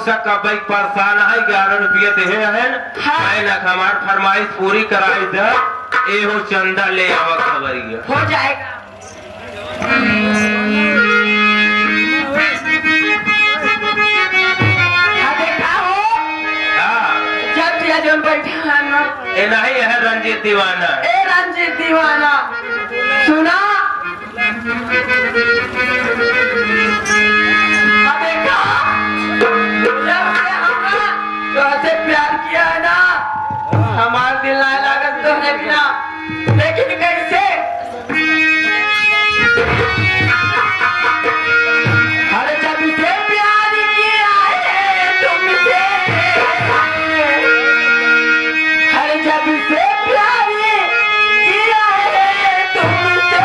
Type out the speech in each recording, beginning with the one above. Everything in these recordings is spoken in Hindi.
शक भाई परेशान है 11 रुपये दे है ना हमार फरमाइश पूरी कराई दे एहो चंदा ले आवा खबरिया हो जाएगा। देखा हो जब जोन बैठा है ना ए नहीं है रंजीत दीवाना ए रंजीत दीवाना सुना तो प्यार किया है ना हमारा दिल ना लागत तो है बिना लेकिन कैसे अरे जब से प्यार किया है तुमसे अरे जब से प्यार किया है तुमसे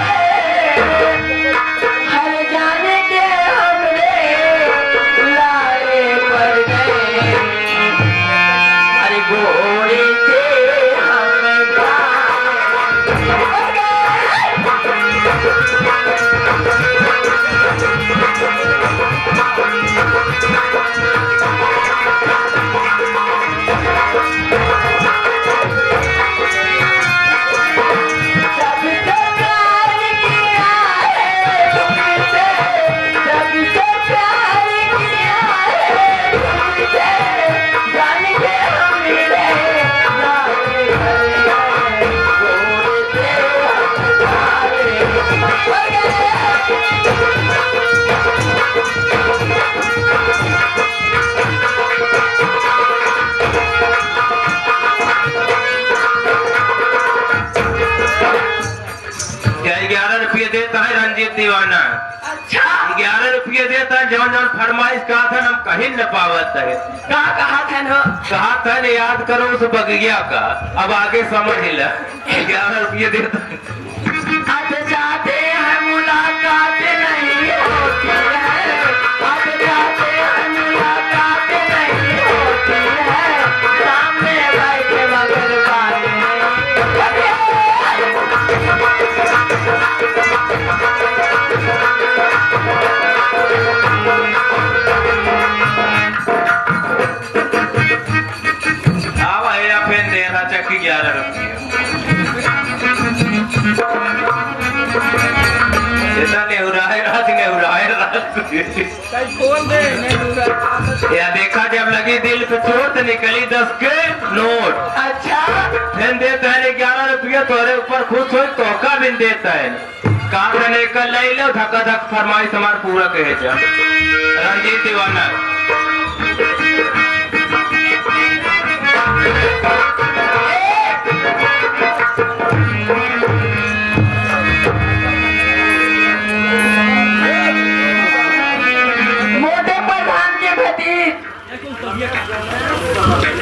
हर जाने के हमरे लाए पर गए अरे गोरे से दीवाना। अच्छा 11 रुपये देता जौन जौन फरमाइश कहा था हम कहीं न पावत है कहा था न कहा था न याद करो उस बगिया का अब आगे समझ ल 11 रुपये देता अब जाते हैं मुलाकात नहीं होती है अब जाते हैं मुलाकात नहीं होती है सामने बैठे मगर बात चक्की 11 रुपये या देखा जब लगी दिल पे चोट निकली 10 के नोट। अच्छा फिर देता है 11 रुपया तोरे ऊपर खुश हो तोका भी देता है काम करने का ले लो धक्का धक फरमाइश हमार पूरा कहे जा रंजीत दीवाना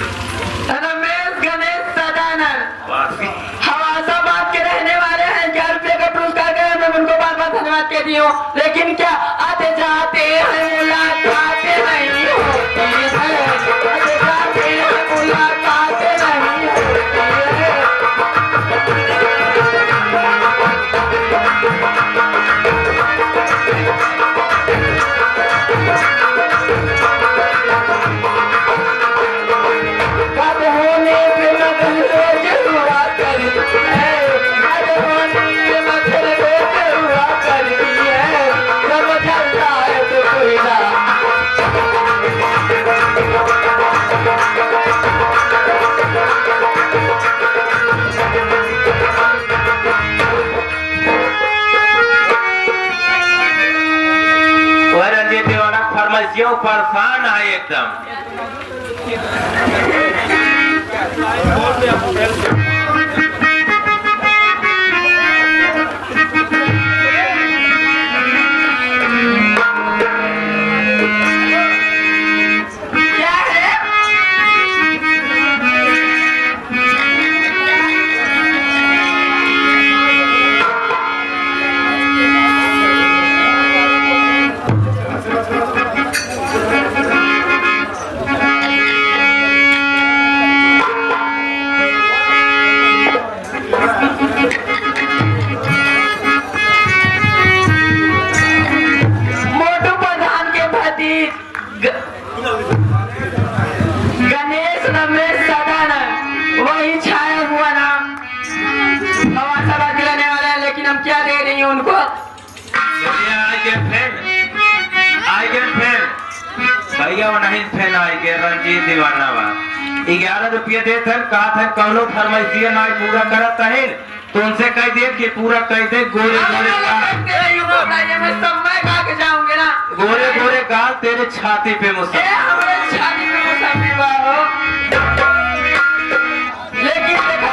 रमेश गणेश सदानंद हवासाबाद के रहने वाले हैं 11 रुपये का पुरस्कार गए मैं उनको बार बार धन्यवाद कहती हूँ लेकिन क्या आते जाते हैं मुलाकात नहीं होती है आते जाते हैं मुलाकात नहीं होती है क्यों परेशान है एकदम उनको। आई गेट फैन भैया वो नहीं फैन आई के रंजीत दीवाना बा 11 रुपये देते हैं कहा था कौनो फरमाइशिया ना पूरा करत है तो उनसे कह दिए कि पूरा कह दे गोरे जाऊंगे ना गोरे गोरे गाल तेरे छाती पे मुसा छाती पे मुसाफिर हो। लेकिन देखा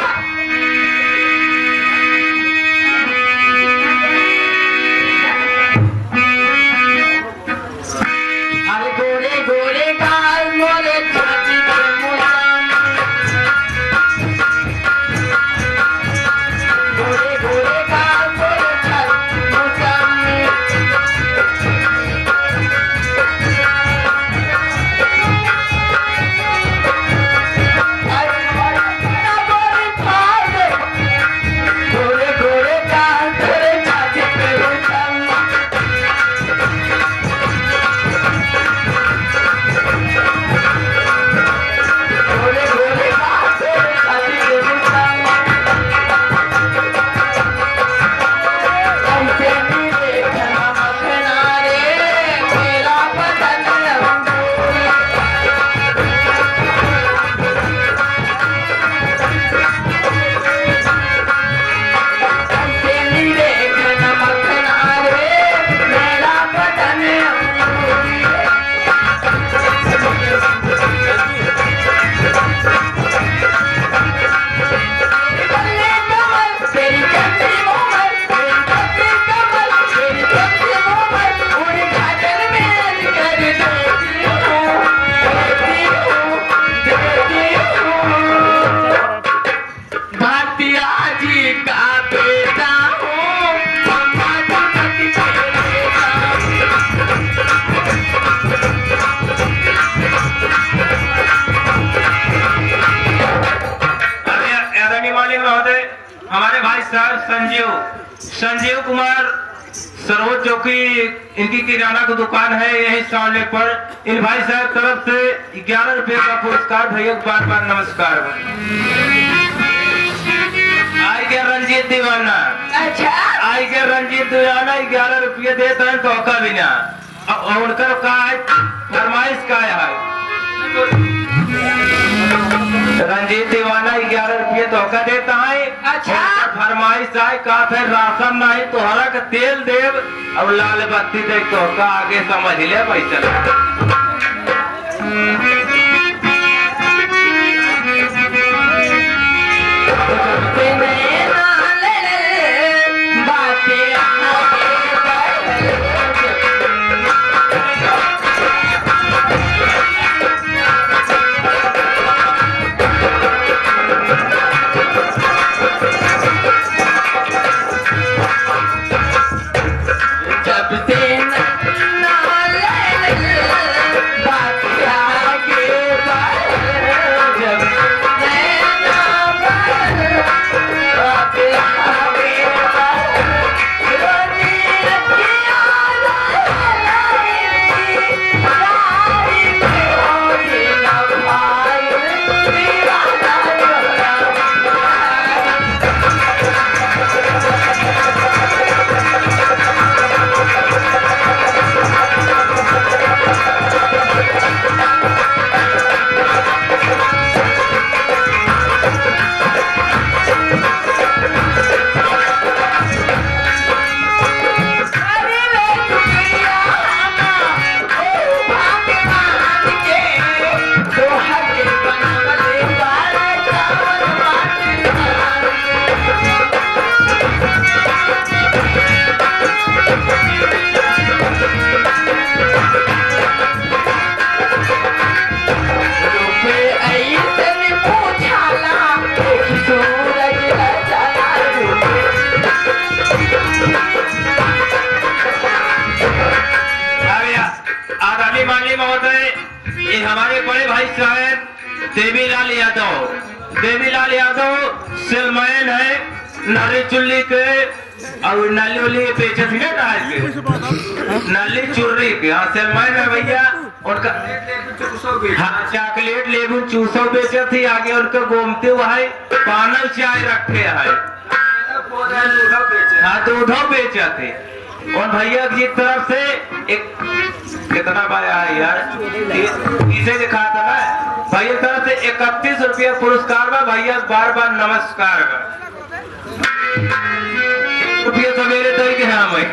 अरे गोरे गोरे गाल मोरे छाती पे मुसाम गोरे गोरे गाल मोरे छाती मुसाम गोरे गोरे गाल तेरे छाती पे मुसाम गोरे गोरे गाल तेरे छाती पे मुसाम ऐसे नहीं देखना मखना रे मेरा बदन रंगोली ऐसे नहीं देखना मखना रे मेरा बदन रंगोली बल्ले कमल तेरी चंदी मोहर तेरी चंदी कमल तेरी चंदी मोहर उड़ घाटन में कर देती हूँ भारतीय जी का बेटा हूँ समाजपति के बेटा अरे आदरणीय मालिक महोदय हमारे भाई साहब संजीव कुमार सरोज चौकी इनकी किराना की दुकान है यही सामने पर इन भाई साहब तरफ से 11 रुपए का पुरस्कार भैया बार बार नमस्कार आई के रंजीत दीवाना अच्छा आई के रंजीत दीवाना 11 रुपये देते हैं तो का बिना और उनकर का है फरमाइश का है रंजीत दीवाना 11 रुपये धोखा देता है अच्छा। फरमाइश आए का फिर राशन नहीं तो हरा का तेल देव अब लाल बत्ती दे तो का आगे समझ ले पैसा हमारे बड़े भाई साहब देवीलाल यादव सेलमैन है नाली चुल्ली के और नाली उली बेचे थे ना नाली चुर्री के हाँ सेलमैन है भैया उनका हाँ चॉकलेट लेबू चूसो बेचे थी आगे उनका गोमते हुआ है पानल चाय रखे है हाँ दूधो बेचते। और भैया की तरफ से एक कितना पाया है यार, इसे दिखा था ना भैया तरफ से 31 रुपया पुरस्कार बा। भैया बार बार नमस्कार बा। रुपया सवेरे तो ही हाँ मैं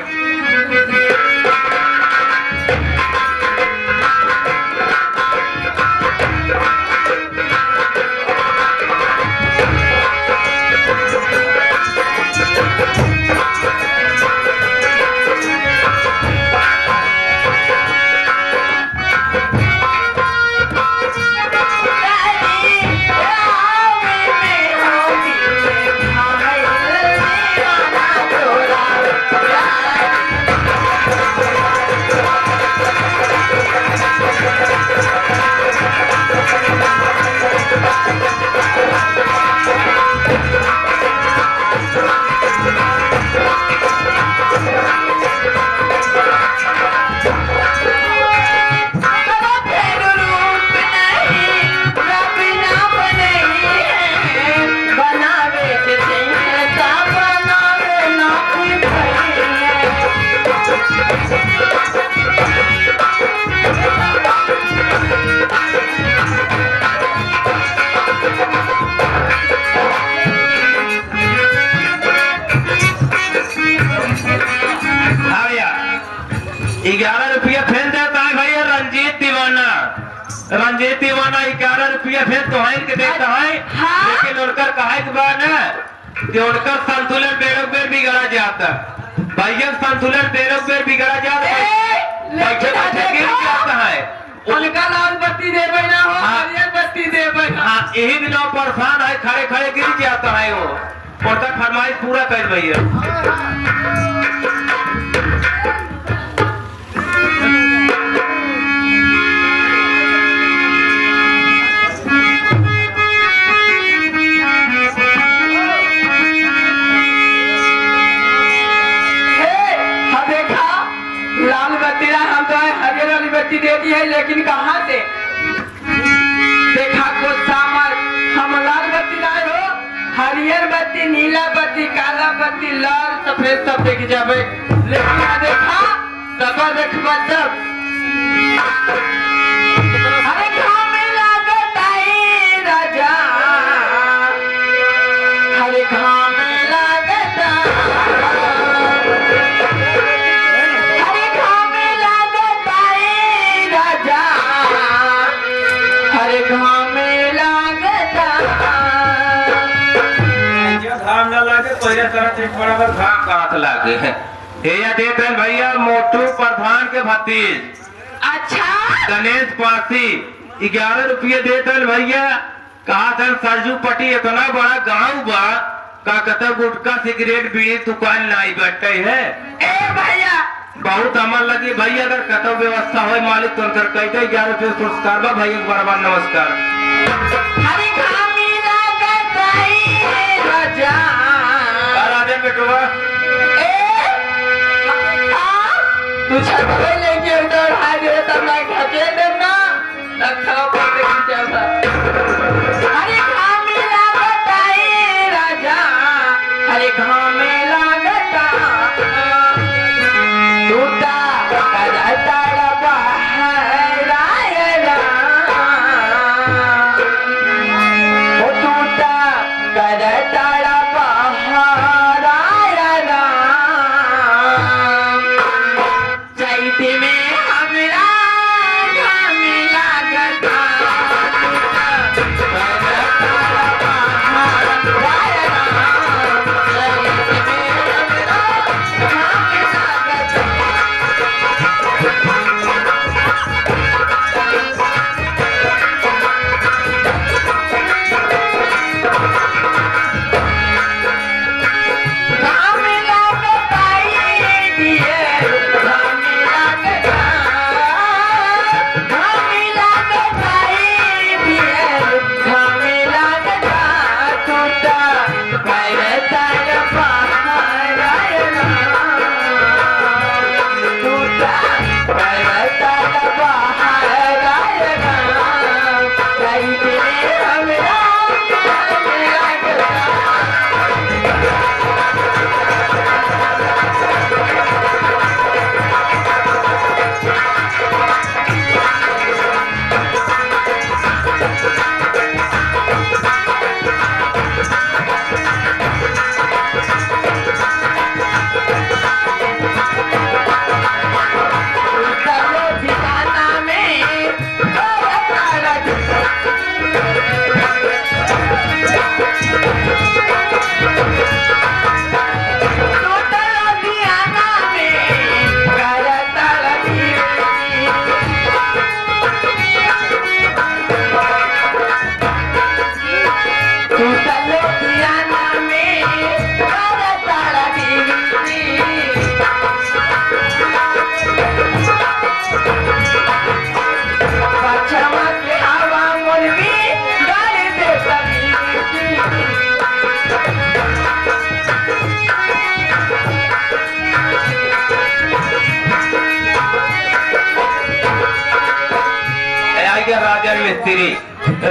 रंजीत दीवाना 11 रुपया फिर तोहर के देता है। लेकिन उनकर कहे के बाद ना कि उनका संतुलन बेरों बेर बिगड़ा जाता। भैया संतुलन बेरों बेर बिगड़ा जाता है, बैठे बैठे गिर जाता है। उनका लाल बत्ती दे ना हो, हरियर बत्ती दे ना। हाँ यही दिनों परेशान है, खड़े खड़े गिर जाता है। वो उनका फरमाइश पूरा कर भैया। बत्ती देती है लेकिन कहाँ से देखा को सामर हम लाल बत्ती लाए हो, हरियर बत्ती, नीला बत्ती, काला बत्ती, लाल सफेद सब देख जावे। लेकिन देखा तब देखबा तब अरे गाँव में लागत आई राजा, हरे गाँव में लागत भैया मोटू प्रधान के भतीज अच्छा गणेश पासी 11 रुपये देते भैया। कहा था सरजू पट्टी इतना बड़ा गांव बा का कतब गुटका सिगरेट बीड़ी दुकान लाई बैठे है। ए भैया बहुत अमल लगी भैया। अगर कतब व्यवस्था हो मालिक तो उनकर कहते 11 रुपये पुरस्कार बा भैया। बार बार नमस्कार। बेटुआ तू छत पे लेके उधर आ गया तब मैं घटे देना रखा पर चलता। अरे घाम में लागताई राजा, अरे घाम में लागता टूटा करता बाहर आएगा, वो टूटा करता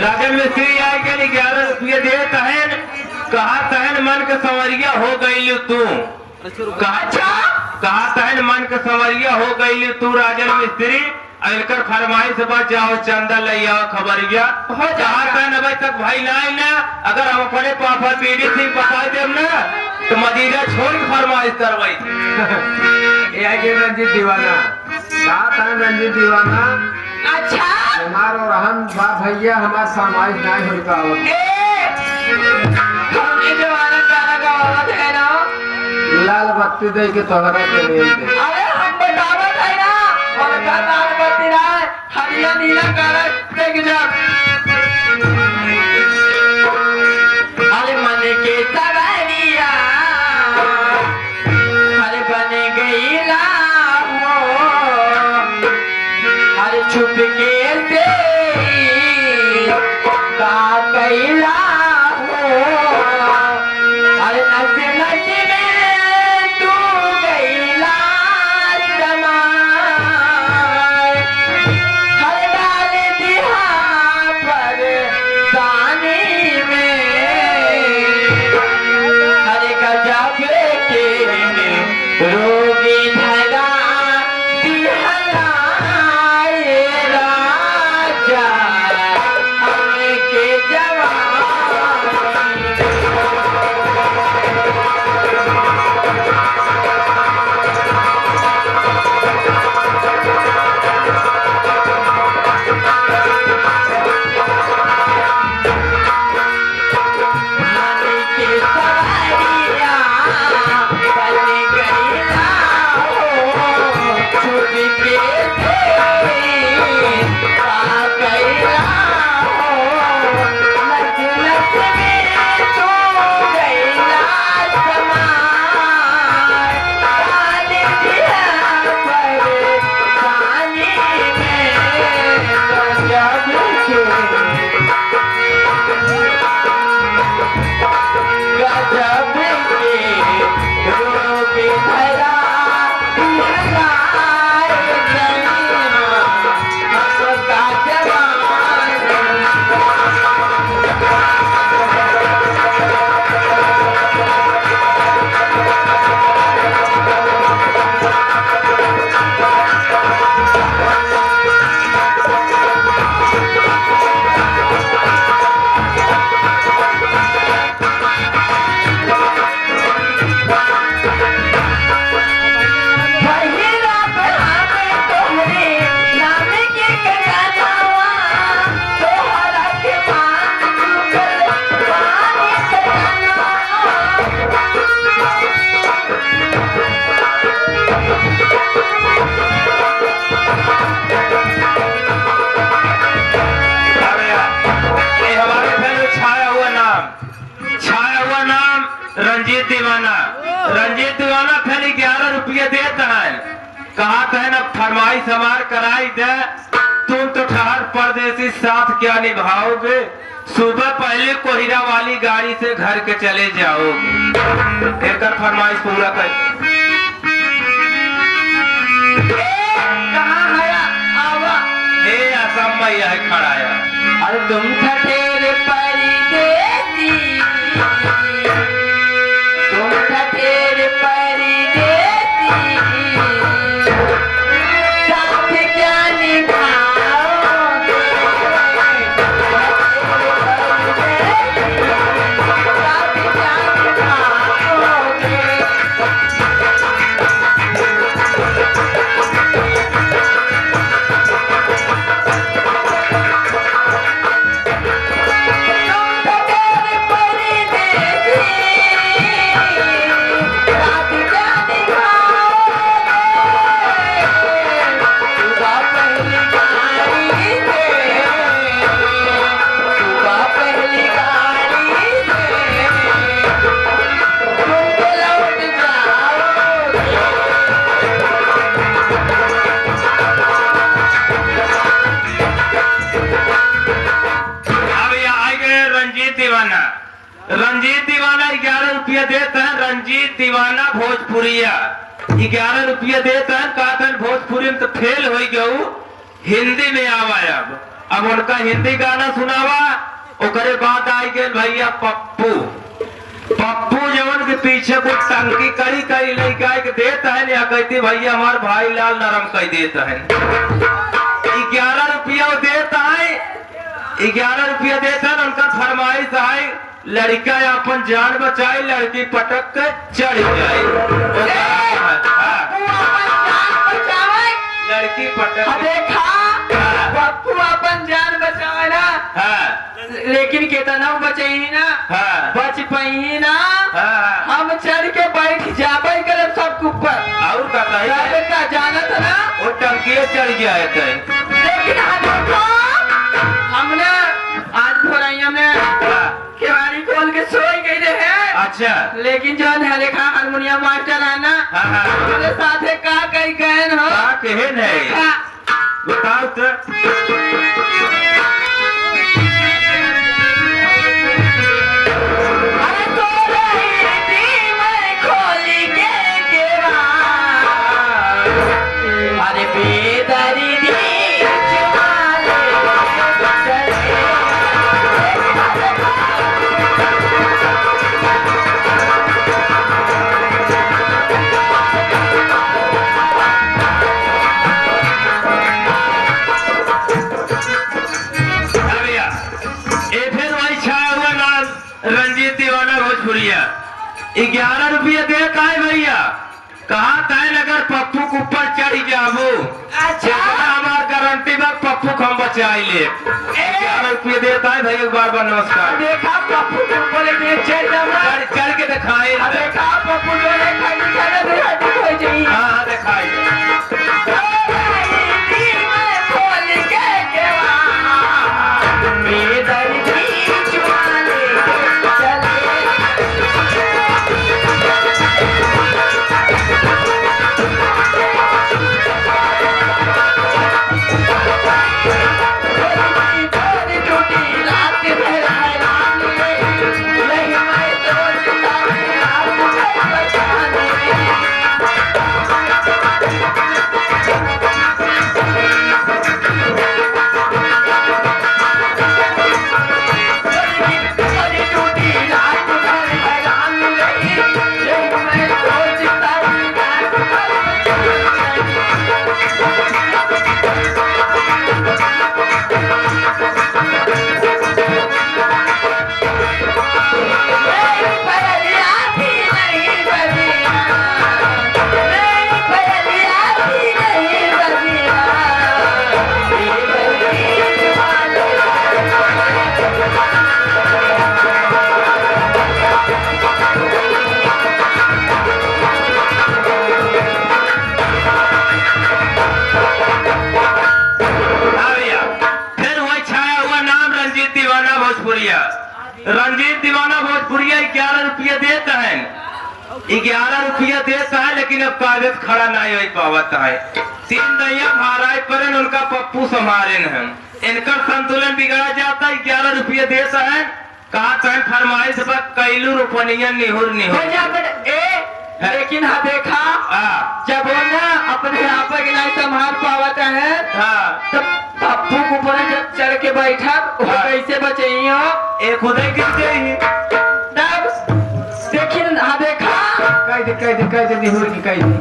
राजन मिस्त्री आए के 11 रुपये दे तहन कहा तहन मन के संवरिया हो गई तू कहा तहन मन के संवरिया हो गई तू राजन मिस्त्री अलकर फरमाइश बच जाओ चंदा ले आओ खबरिया कहा तहन अभी तक भाई ना अगर हम अपने पापा पीढ़ी सिंह बता देव ना तो मदीना छोड़ के फरमाइश करवाई रंजीत दीवाना कहा तहन रंजीत दीवाना अच्छा हमार और हम बाप भैया हमार फरमाइश नहीं हो पाओ हमने जवाना गाना गावत है ना लाल बत्ती दे के तोहरा के ले दे अरे हम बतावत है ना और का लाल बत्ती ना हरिया नीला गाना देख जा अरे मन के सवरिया अरे बन गई लाओ अरे छुप के से का कैला हो अरे नच नच में तू गईला समाए हर डाल दिया पर दानी में हर गजब के रोगी धरा दिहलाए राजा हमके जवानी मन के सवरिया बन गईला हो छुप के से का कैला हो नच नच में तू गईला समाए डाल दिया पर पानी में गजब के गजब के रोग धरा दिहलाए जमीना हमका जवानी पहिला बहाने तोहरे नाम के कनावा तोहरा के मान चुकल पानी ये हमारे घर में छाया हुआ नाम रंजीत दीवाना फिर 11 रुपये देता है कहा था ना फरमाइश हमार कराई दे तुम तो ठहर परदेसी साथ क्या निभाओगे सुबह पहले कोहिरा वाली गाड़ी से घर के चले जाओगे एक फरमाइश पूरा कर कहाँ है आवा ए असम में यह खड़ा है अरे तुम ठठेर परदेसी तुम ठठेर परदेसी साथ क्या निभाओगे साथ क्या निभाओगे रंजीत दीवाना 11 रुपया देता है रंजीत दीवाना भोजपुरिया 11 रुपया देता है कहता है भोजपुरी में तो फेल हो गऊ हिंदी में आवा अब अब उनका हिंदी गाना सुनावा। ओकरे बाद आई गए भैया पप्पू। पप्पू जवन के पीछे कुछ टंकी करी करी लड़का के देता है या कहती भैया हमारे भाई लाल नरम कह देता है। 11 रुपया देता है, 11 रुपया देता है। उनका फरमाइश है लड़का अपन जान बचाए, लड़की पटक के चढ़ जाए। लड़की पटक देखा पप्पू अपन जान बचावे ना। लेकिन कितना बचे ना, बच पाई ना। हम चढ़ के बैठ जाबे करे सब ऊपर और कहता है का जाना था ना वो टंकी चढ़ गया है। लेकिन हमने आज भोराई हमने केवाड़ी खोल के सोई गई रहे। अच्छा लेकिन जो है देखा हारमोनियम मास्टर है ना, मेरे साथे का कई गहन हो कहन है बताओ तो। रंजीत दीवाना भोजपुरिया 11 रुपया दे का है भैया। कहा तय अगर पप्पू के ऊपर चढ़ जाबो। अच्छा हमार गारंटी बा पप्पू को हम बचाई ले। 11 रुपया देता है भैया। बार बार नमस्कार। देखा पप्पू के ऊपर चढ़ के दिखाए। देखा पप्पू जो है हाँ दिखाई। रंजीत दीवाना भोजपुरिया 11 रुपया देता है। 11 रुपया देता है लेकिन अब कागज खड़ा नहीं हो पाता है। 3 दैया महाराज पर उनका पप्पू संभारे हैं। इनका संतुलन बिगड़ा जाता है। 11 रुपया देता है। कहा तय फरमाइश कैलू रुपनिया निहुर लेकिन हाँ देखा जब वो ना अपने आप नहीं संभाल पावत है तब पप्पू को ऊपर जब चढ़ के बैठा कैसे बचे एक उदय गिरते ही तब लेकिन हाँ देखा कह दे निहुर की कह दे।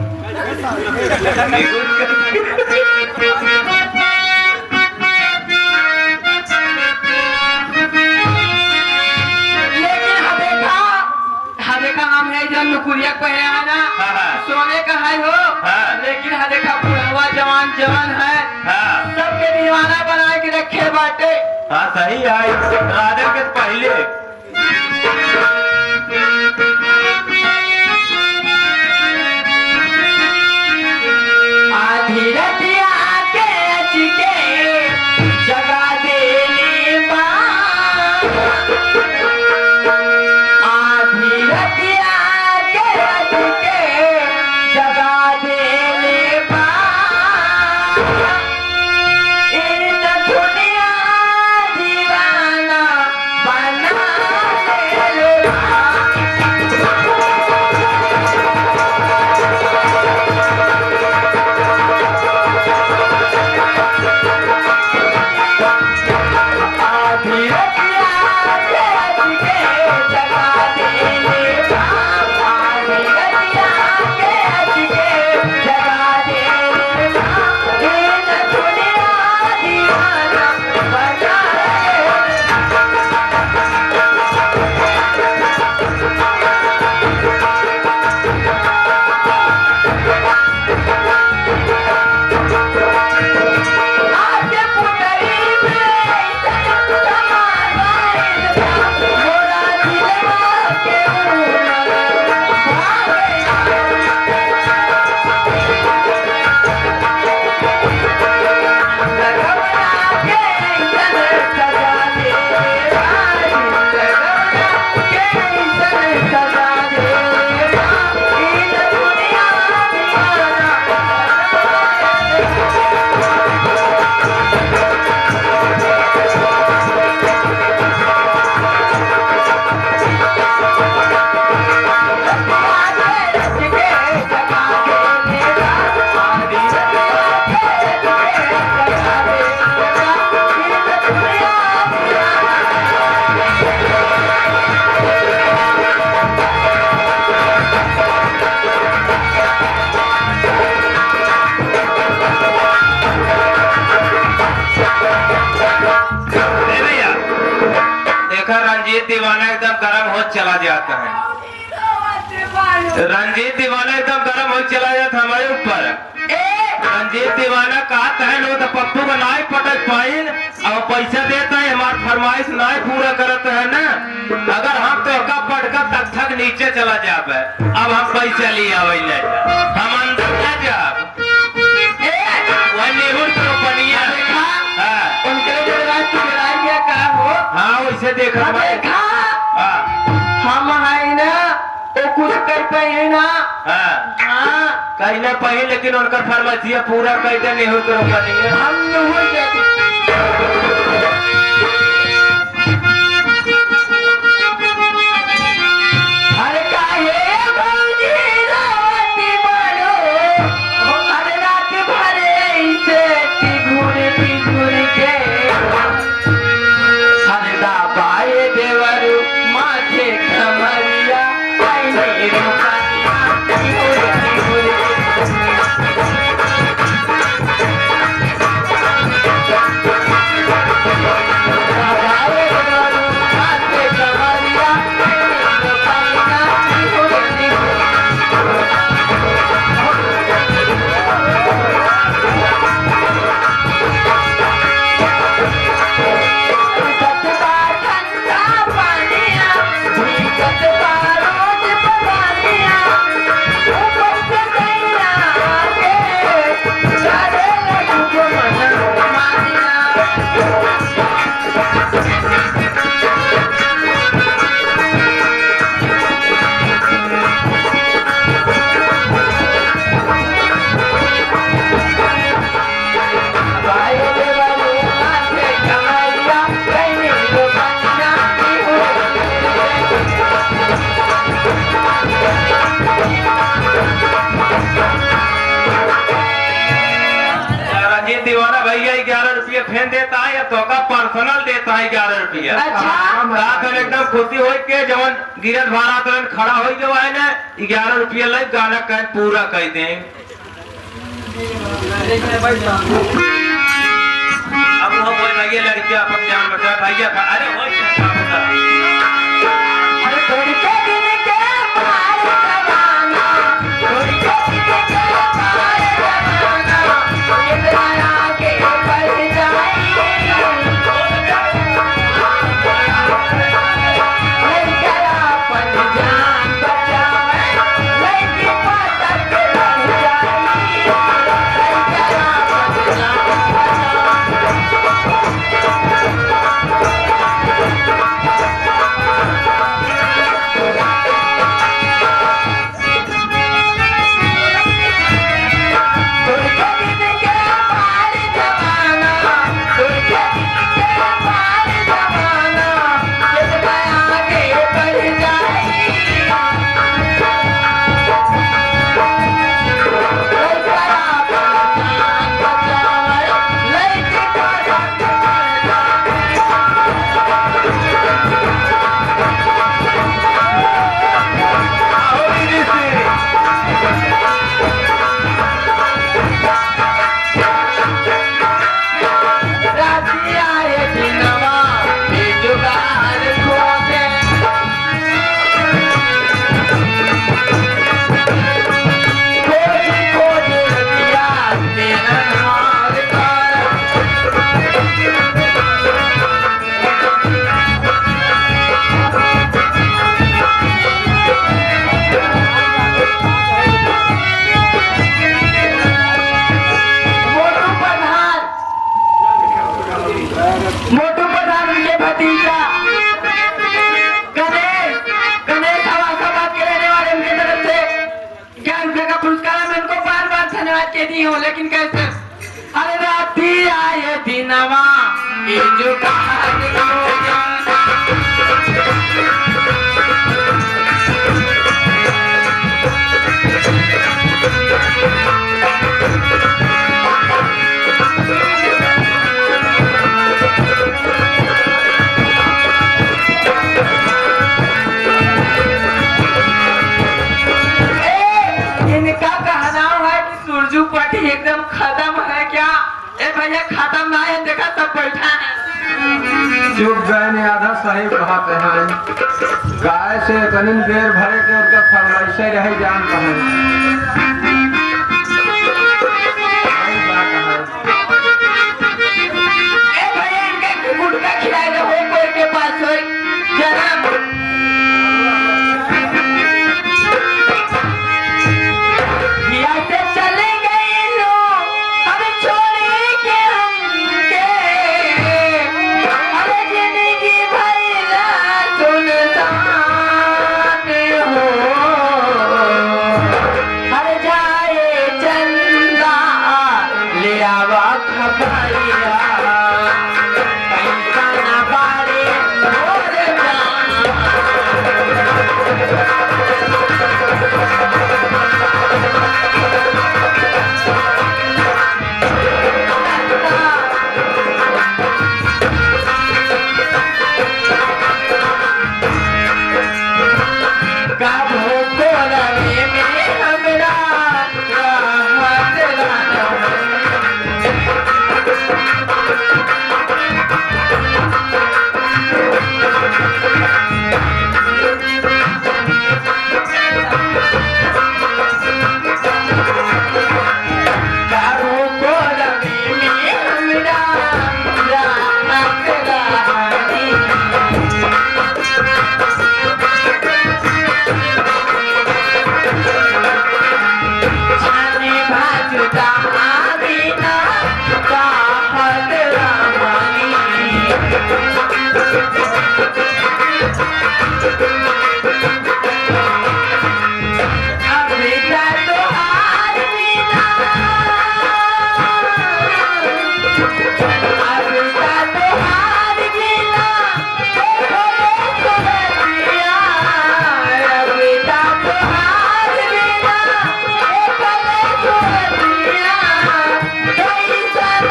हम है जन नुकुरिया पहने है ना सोने का है हो। लेकिन हाँ देखा बुढ़वा जवान जवान है सबके दीवाना बना के रखे बाटे। हाँ सही है। राजा के पहले आधी रतिया के अचके जगा देली माँ। आधी रतिया के अचके जगा देली माँ। इन दुनिया दीवाना बना ले जाते हैं। रंजीत दीवाना एकदम गर्म हो चला जाता हमारे ऊपर। रंजीत दीवाना कहता है लो तो पप्पू का नाई पटक पाइन और पैसा देता है हमार फरमाइश नाई पूरा करता है ना। अगर हम तो का पटका तक थक नीचे चला जाबे अब हम पैसा ले आवे ले हम अंदर न जाब वह नेहुर तो पनिया हाँ वैसे देख रहा हम है ना तो कुछ कर पाए ना कहीं ना पाए लेकिन उनका फरमाइशिया पूरा कर दे नेहुर तो पनिया हम हो जाते अरे काहे भौजी राती बड़ो अरे रात भरे ऐसे घूर के अरे दाबाए देवरू माथे कमरिया आईने रुपनिया घूर दीवाना भैया 11 रुपया फेन देता है या तो का पर्सनल देता है 11 रुपया। अच्छा एकदम खुशी हो के जवन गिरत भाड़ा तुरंत खड़ा हो जो है ना 11 रुपया लग गाना कह पूरा कह दे। अब वो भैया लड़कियां अपन जान बचा भैया अरे वो अरे थोड़ी के दिन के पार जवाना थोड़ी के दिन के पार जवाना कितना आगे बढ़ जाए लड़का अपन जान बचावे लड़की पटक लग जाए लड़का अपन जान के दी हूँ लेकिन कैसे अरे राती आए दिनवा ये जो पटी एकदम खत्म है क्या? ए भैया खत्म ना है, देखा सब बैठा है। चुप गए ने आधा सही कहते हैं। गाय से इतनी देर भरे के उनका फरमाइशे रही जान कहें। सही बात है। ए भैया इनके गुटका खिलाए हो कोई के पास हो जनाब यहाँ से चले गए लोग अरे छोड़े के हमके अरे जिंदगी भैया सुनसान हो अरे जाए चंदा ले आवा खबरिया पैसा ना बारे और काबू को लगे में हमरा राहत लाना काबू को लगे में हमरा राहत लानी छाने भाजुदा आबिना चाहत रामानी अबिता तो हार बिना अबिता तो हार बिना सुरतिया अबिता तो हार बिना सुरतिया कैसन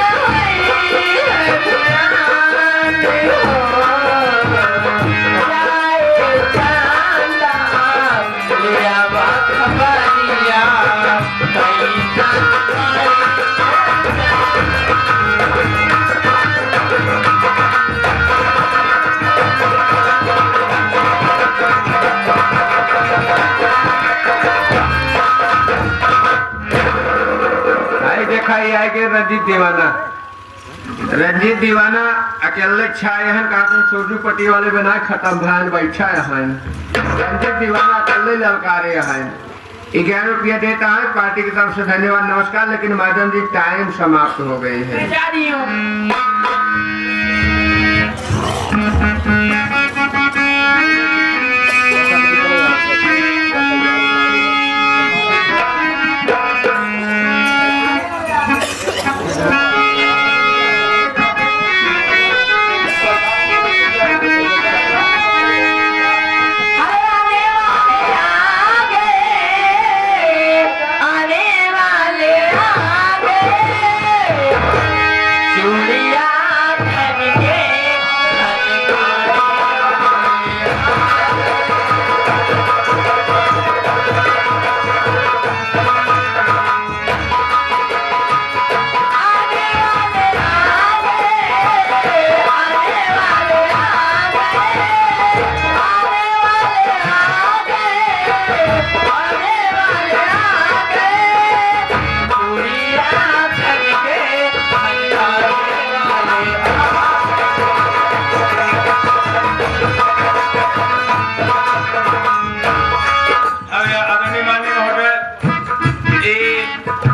जाए चंदा लिया खबरिया आई देखा ये है कि रंजीत दीवाना। रंजीत दीवाना अकेले छाए हैं काटन छोटू पट्टी वाले बना खत्म भैन बैठा है। रंजीत दीवाना अकेले ललकारे हैं। 11 रुपया देता है पार्टी की तरफ से धन्यवाद नमस्कार। लेकिन मैडम जी टाइम समाप्त हो गई है। जा रही हूँ आने वाले आ गए चूड़िया खन के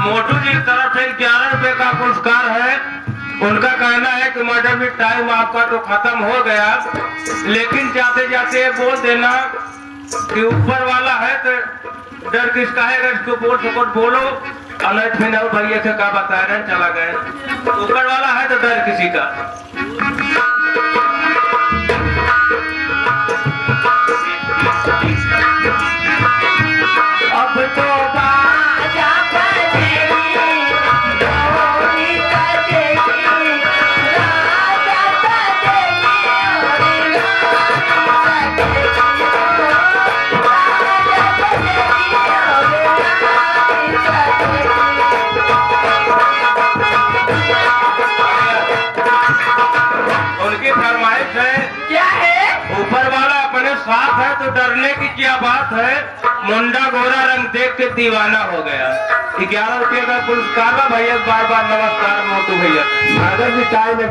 मोटू जी की तरफ से 11 रुपए का पुरस्कार है। उनका कहना है कि मैडम जी टाइम आपका तो खत्म हो गया, लेकिन जाते जाते बोल देना कि ऊपर वाला है तो डर किसका है, इसको बोल सको बोलो। अनैत फिर भैया से क्या बता रहे चला गए। ऊपर वाला है तो डर किसी का। अब तो बाजा बजेगी डोली बजेगी राजा बजेगी और रानी बजेगी राजा बजेगी और रानी बजेगी। है तो डरने की क्या बात है, मुंडा गोरा रंग देख के दीवाना हो गया। 11 रुपये का पुरस्कार है भैया, बार बार नमस्कार मोटू भैया। अगर भी टाइम